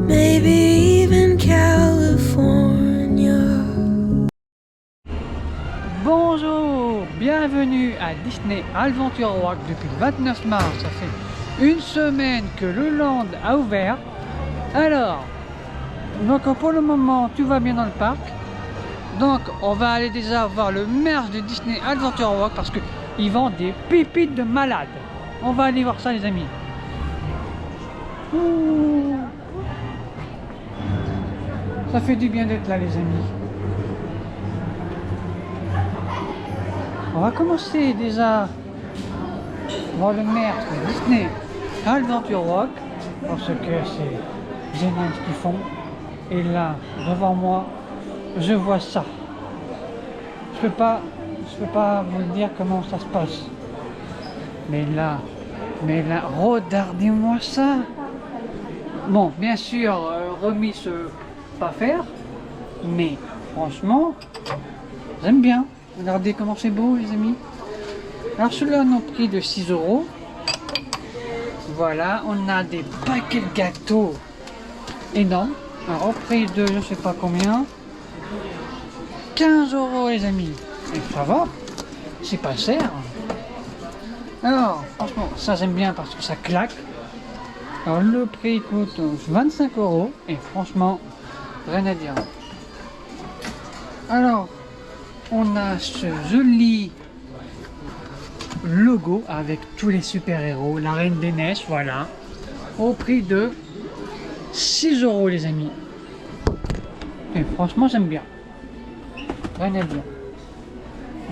maybe even California. Bonjour, bienvenue à Disney Adventure Walk depuis le 29 mars. Ça fait une semaine que le land a ouvert. Alors, donc pour le moment tout va bien dans le parc. Donc on va aller déjà voir le merch de Disney Adventure Walk parce qu'ils vendent des pépites de malades. On va aller voir ça les amis. Ouh. Ça fait du bien d'être là les amis. On va commencer déjà voir le merch de Disney Adventure Walk parce que c'est génial ce qu'ils font. Et là, devant moi, je vois ça. Je peux pas vous dire comment ça se passe. Mais là, regardez-moi ça. Bon, bien sûr, remise pas faire, mais franchement, j'aime bien. Regardez comment c'est beau les amis. Alors ceux-là ont pris de 6 €. Voilà, on a des paquets de gâteaux énormes. Alors au prix de je sais pas combien. 15 € les amis. Et ça va, c'est pas cher. Alors franchement, ça j'aime bien parce que ça claque. Alors le prix coûte 25 € et franchement, rien à dire. Alors, on a ce joli logo avec tous les super-héros, la Reine des Neiges, voilà, au prix de 6 € les amis. Et franchement, j'aime bien. Rien à dire.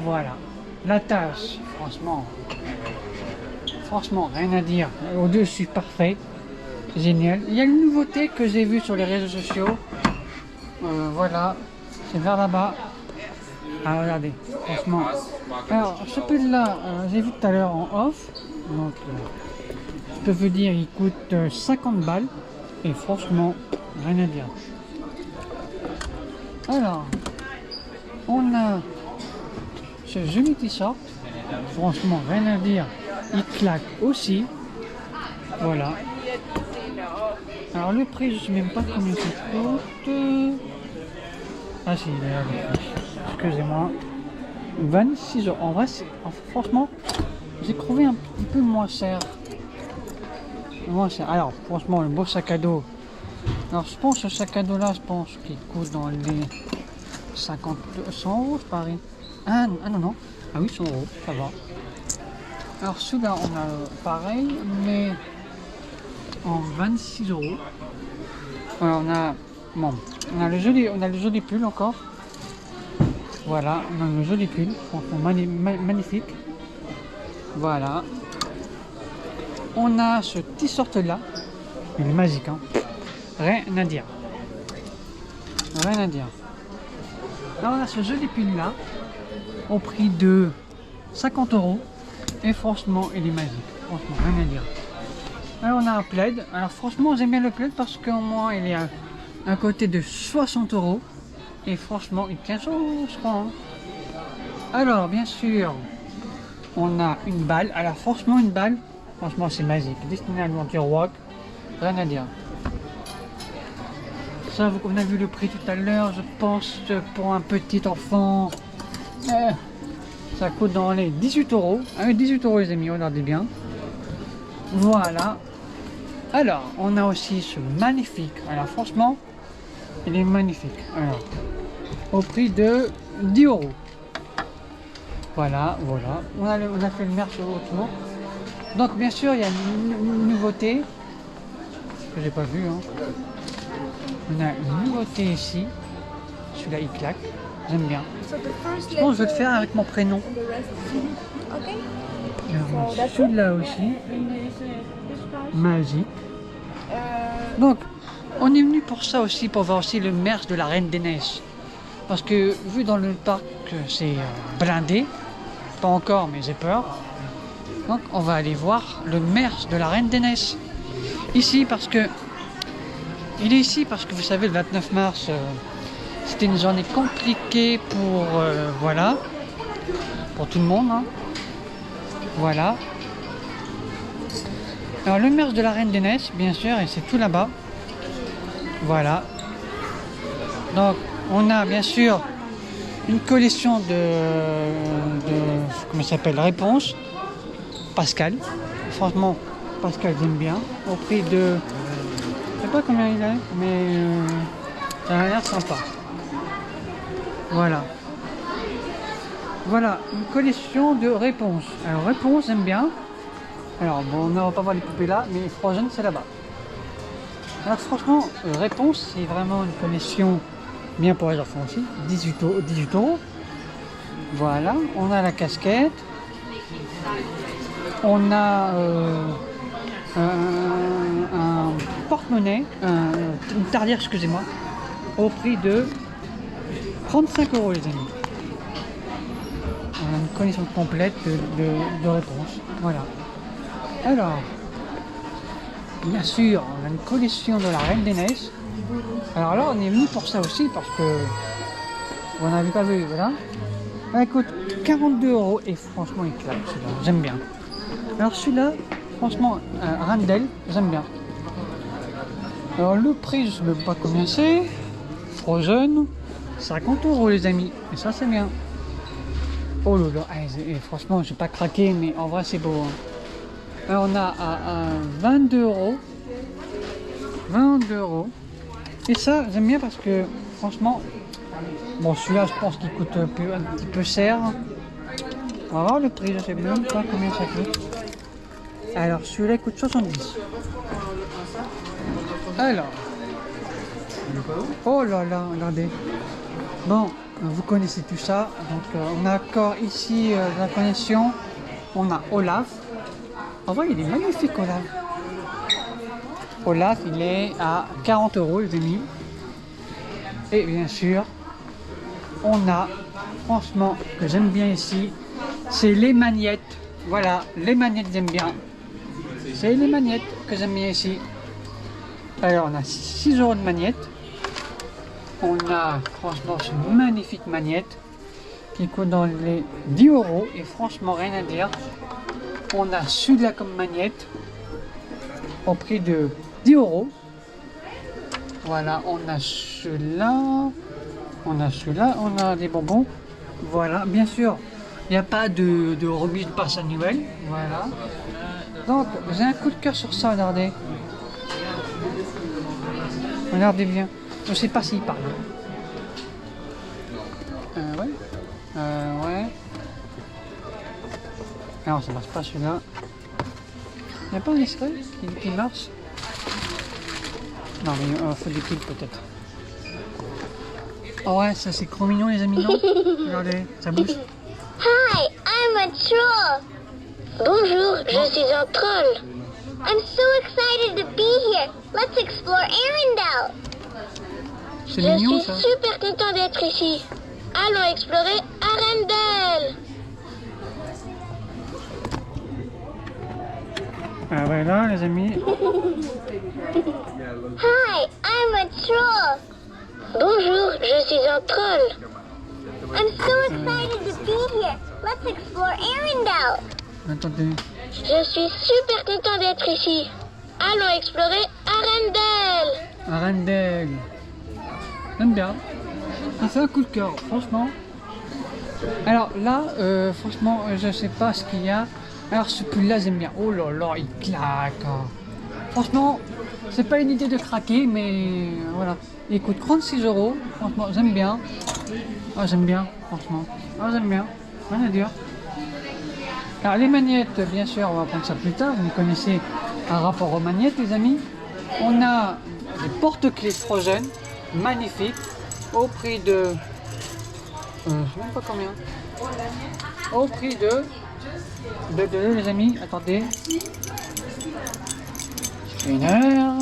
Voilà. La tasse, franchement, rien à dire. Au-dessus, parfait. Génial. Il y a une nouveauté que j'ai vue sur les réseaux sociaux. Voilà. C'est vers là-bas. Ah, regardez, franchement. Alors, ce pull-là, j'ai vu tout à l'heure en off. Donc, je peux vous dire, il coûte 50 balles. Et franchement, rien à dire. Alors, on a ce joli t-shirt. Franchement, rien à dire. Il claque aussi. Voilà. Alors, le prix, je ne sais même pas combien ça coûte. Ah si, excusez-moi. 26 €. En vrai, franchement, j'ai trouvé un petit peu moins cher. Alors, franchement, le beau sac à dos. Alors, je pense que ce sac à dos là, je pense qu'il coûte dans les 100 €, je parie. Ah non. Ah oui, 100 €, ça va. Alors, celui-là, on a pareil, mais en 26 €. Alors, on a le joli pull encore. Voilà, on a le joli pull, franchement magnifique. Voilà. On a ce t-shirt là, il est magique, hein. Rien à dire. Rien à dire. Alors on a ce joli pull là, au prix de 50 €. Et franchement, il est magique. Franchement, rien à dire. Alors on a un plaid. Alors franchement, j'aime bien le plaid parce qu'au moins il est à un côté de 60 €. Et franchement, il tient chaud, je crois. Hein. Alors, bien sûr, on a une balle. Alors franchement, une balle, franchement, c'est magique. Disney Adventure Walk, rien à dire. Ça, on a vu le prix tout à l'heure, je pense, pour un petit enfant. Ça coûte dans les 18 €. Ah, 18 € les amis, regardez bien. Voilà. Alors, on a aussi ce magnifique. Alors franchement, il est magnifique. Alors, au prix de 10 €. Voilà. On a fait le merch autour. Donc bien sûr, il y a une nouveauté que j'ai pas vue. Hein. On a une nouveauté ici. Celui-là, il claque. J'aime bien. Je pense que je vais le faire avec mon prénom. Celui-là aussi. Magique. Donc, on est venu pour ça aussi, pour voir aussi le merch de la Reine des Neiges. Parce que, vu dans le parc que c'est blindé, pas encore, mais j'ai peur. Donc, on va aller voir le merch de la Reine des Neiges. Ici, parce que... Il est ici parce que, vous savez, le 29 mars, c'était une journée compliquée pour... voilà. Pour tout le monde. Hein. Voilà. Alors, le merch de la Reine des Neiges, bien sûr, et c'est tout là-bas. Voilà. Donc, on a bien sûr une collection comment ça s'appelle, réponses. Pascal. Franchement, Pascal j'aime bien. Au prix de... Je sais pas combien il est, mais ça a l'air sympa. Voilà. Voilà, une collection de réponses. Alors, réponses, j'aime bien. Alors, bon, on ne va pas voir les poupées là, mais Frozen, c'est là-bas. Alors, franchement, réponse, c'est vraiment une collection bien pour les enfants aussi. 18 euros. Voilà, on a la casquette. On a un porte-monnaie, une tardière, excusez-moi, au prix de 35 euros, les amis. On a une connaissance complète de réponses. Voilà. Alors, bien sûr, on a une collection de la Reine des Neiges. Alors là, on est venu pour ça aussi parce que vous n'avez pas vu, voilà. Elle coûte 42 euros et franchement, il claque celui-là. J'aime bien. Alors celui-là, franchement, Randel, j'aime bien. Alors le prix, je ne sais même pas combien c'est. Frozen, 50 euros les amis. Et ça, c'est bien. Oh là là, franchement, je n'ai pas craqué, mais en vrai, c'est beau. Hein. Alors, on a à 22 euros. 22 euros. Et ça, j'aime bien parce que, franchement, bon, celui-là, je pense qu'il coûte un petit peu cher. On va voir le prix, je ne sais même pas combien ça coûte. Alors, celui-là coûte 70. Alors. Oh là là, regardez. Bon, vous connaissez tout ça. Donc, on a encore ici la connexion. On a Olaf. En vrai, il est magnifique, Olaf. Olaf, il est à 40 euros, les amis. Et bien sûr, on a, franchement, que j'aime bien ici, c'est les magnettes. Voilà, les magnettes, j'aime bien. C'est les magnettes que j'aime bien ici. Alors, on a 6 euros de magnettes. On a, franchement, ce magnifique magnette qui coûte dans les 10 euros. Et franchement, rien à dire. On a celui-là comme magnette au prix de 10 euros. Voilà, on a celui-là. On a celui-là. On a des bonbons. Voilà, bien sûr, il n'y a pas de remise de passe annuelle. Voilà. Donc, j'ai un coup de cœur sur ça, regardez. Regardez bien. Je ne sais pas s'il parle. Ouais. Ouais. Alors, ça marche pas celui-là. Il n'y a pas un extrait qui marche? Non, mais il faut des piles peut-être. Oh ouais, ça c'est trop mignon les amis, non? Regardez, ça bouge. Hi, I'm a troll. Bonjour, je suis un troll. I'm so excited to be here. Let's explore Arendelle. C'est Je mignon suis ça. super content d'être ici. Allons explorer Arendelle. Ah voilà les amis. Hi, I'm a troll. Bonjour, je suis un troll. I'm so excited to be here. Let's explore Arendelle. Attendez. Je suis super content d'être ici. Allons explorer Arendelle. Arendelle. J'aime bien. Ça fait un coup de cœur, franchement. Alors là, franchement, je sais pas ce qu'il y a. Alors celui-là, j'aime bien. Oh là là, il claque. Franchement, c'est pas une idée de craquer, mais voilà. Il coûte 36 euros. Franchement, j'aime bien. Ah, j'aime bien, franchement. Ah, j'aime bien. Rien à dire. Alors les magnettes, bien sûr, on va prendre ça plus tard. Vous me connaissez un rapport aux magnettes, les amis. On a des porte-clés Frozen, magnifiques, au prix de... je sais même pas combien. Au prix de les amis, attendez. Une heure.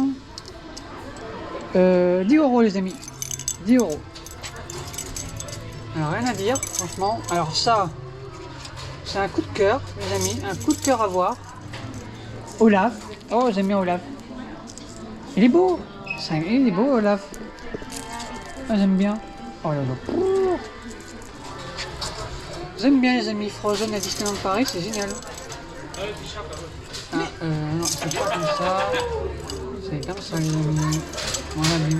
10 euros les amis. 10 euros. Alors rien à dire, franchement. Alors ça, c'est un coup de cœur, les amis. Un coup de cœur à voir. Olaf. Oh, j'aime bien Olaf. Il est beau. Il est beau Olaf. Ah, j'aime bien. Oh là là. J'aime bien les amis. Frozen à Disneyland Paris, c'est génial. Ah, non, c'est pas comme ça. C'est comme ça les amis. On a du...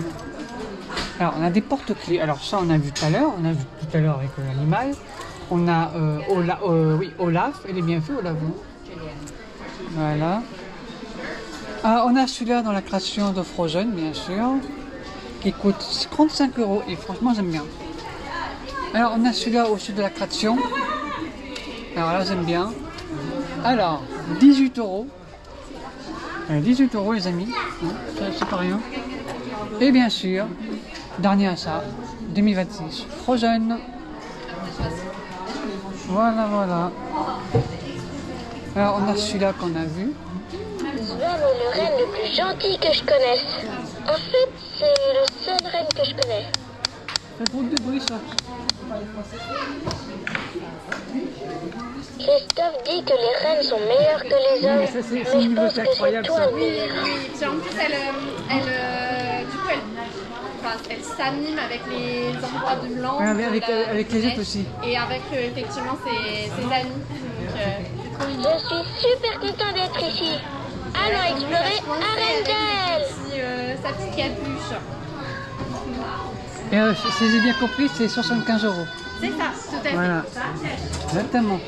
Alors, on a des porte-clés. Alors, ça, on a vu tout à l'heure. On a vu tout à l'heure avec l'animal. On a oui, Olaf. Elle est bien faite, Olaf. Voilà. Ah, on a celui-là dans la création de Frozen, bien sûr, qui coûte 35 € et franchement, j'aime bien. Alors, on a celui-là au sud de la création. Alors là, j'aime bien. Alors, 18 €. 18 € les amis, c'est pas rien. Et bien sûr, dernier achat, 2026, Frozen. Voilà, voilà. Alors on a celui-là qu'on a vu. Sven est le renne le plus gentil que je connaisse. En fait, c'est le seul renne que je connais. C'est pour de bruit ça. Christophe dit que les rennes sont meilleures que les hommes, mais ça, c'est mais une je nouveauté pense que c'est incroyable, toi ça. le meilleur. Puis en plus, du coup, elle s'anime avec les endroits du blanc. Ouais, avec les autres aussi. Et avec effectivement ses amis. Donc, c'est trop mignon. Je suis super content d'être ici. Allons explorer Arendelle. Sa petite capuche. Et si j'ai bien compris, c'est 75 €. C'est ça, tout à fait. Voilà. Exactement.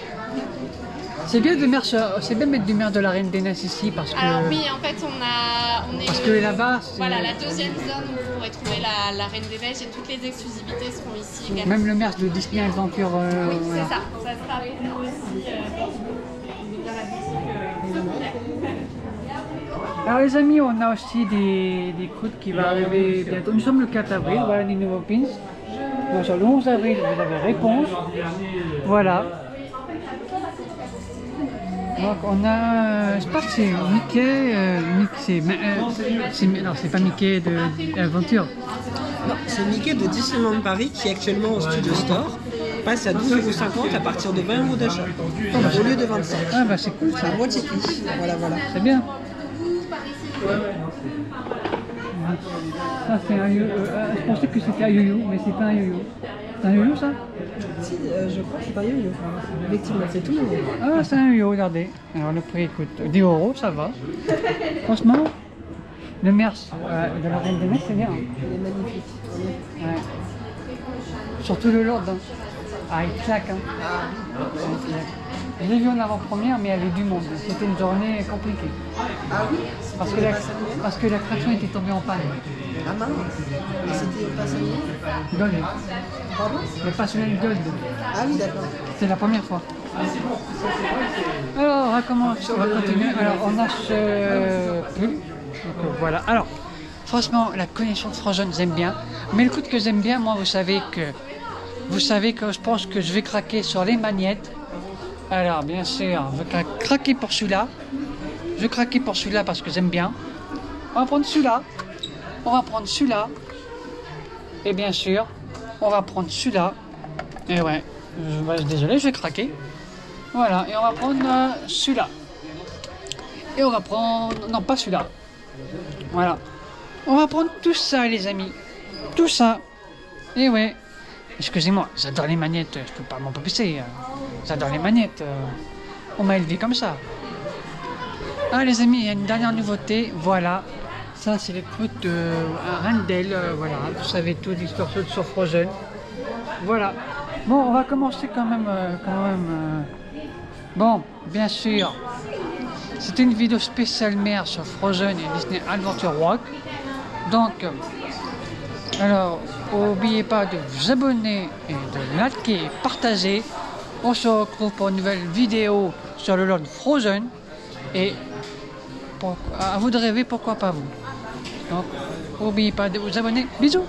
C'est bien de mettre du maire de la Reine des Neiges ici parce que. Alors oui, en fait, on est... Parce que là-bas, c'est. Voilà, la deuxième zone où vous pourrez trouver la Reine des Neiges et toutes les exclusivités seront ici également. Même le maire de Disney Adventure. Oui, voilà. c'est ça. Ça sera avec nous aussi. Alors les amis, on a aussi des croûtes qui vont arriver bientôt. Nous sommes le 4 avril, voilà les nouveaux pins. Donc sur le 11 avril, vous avez réponse. Voilà. Donc on a, je pense que c'est Mickey, non c'est pas Mickey d'Aventure. Non, c'est Mickey de Disneyland Paris qui est actuellement au Studio Store. Passe à 12,50 € à partir de 20 € d'achat, au lieu de 25. Ah bah c'est cool ça, À moitié prix. Voilà, voilà. c'est bien. Ça c'est un yo-yo, je pensais que c'était un yo-yo, mais c'est pas un yo-yo. C'est un yo-yo ça? Si, je crois que c'est pas yo-yo. Effectivement, c'est tout nouveau. Ah c'est un yo-yo, regardez. Alors le prix coûte 10 €, ça va. Franchement, le maire de la Reine des Neiges c'est bien. Il est magnifique. Ouais. Surtout le Lord. Hein. Ah, il claque. Hein. Je l'ai vu en avant-première, mais il y avait du monde. C'était une journée compliquée. Ah oui? Parce que la création était tombée en panne. Ah mince. Et c'était pas ça? Gold. Pardon? Le passionnel Gold. Ah oui, d'accord. C'était la première fois. Alors, on va continuer. Alors, on a ce pull. Donc, voilà. Alors, franchement, la connexion de Frozen, j'aime bien. Mais le coup que j'aime bien, moi, vous savez que je pense que je vais craquer sur les magnettes. Alors, bien sûr, je vais craquer pour celui-là. Je vais craquer pour celui-là parce que j'aime bien. On va prendre celui-là. On va prendre celui-là. Et bien sûr, on va prendre celui-là. Et ouais, désolé, je vais craquer. Voilà, et on va prendre celui-là. Et on va prendre... Non, pas celui-là. Voilà. On va prendre tout ça, les amis. Tout ça. Et ouais. Excusez-moi, j'adore les magnettes. Je peux pas m'en passer. J'adore les magnettes. On m'a élevé comme ça. Ah, les amis, il y a une dernière nouveauté. Voilà. Ça, c'est les croûtes de Arendelle. Voilà, vous savez tout l'histoire sur Frozen. Voilà. Bon, on va commencer quand même. Bon, bien sûr, c'était une vidéo spéciale mère sur Frozen et Disney Adventure Rock. Donc, alors, n'oubliez pas de vous abonner et de liker et partager. On se retrouve pour une nouvelle vidéo sur le Lord Frozen. Et à vous de rêver, pourquoi pas vous. Donc, n'oubliez pas de vous abonner. Bisous!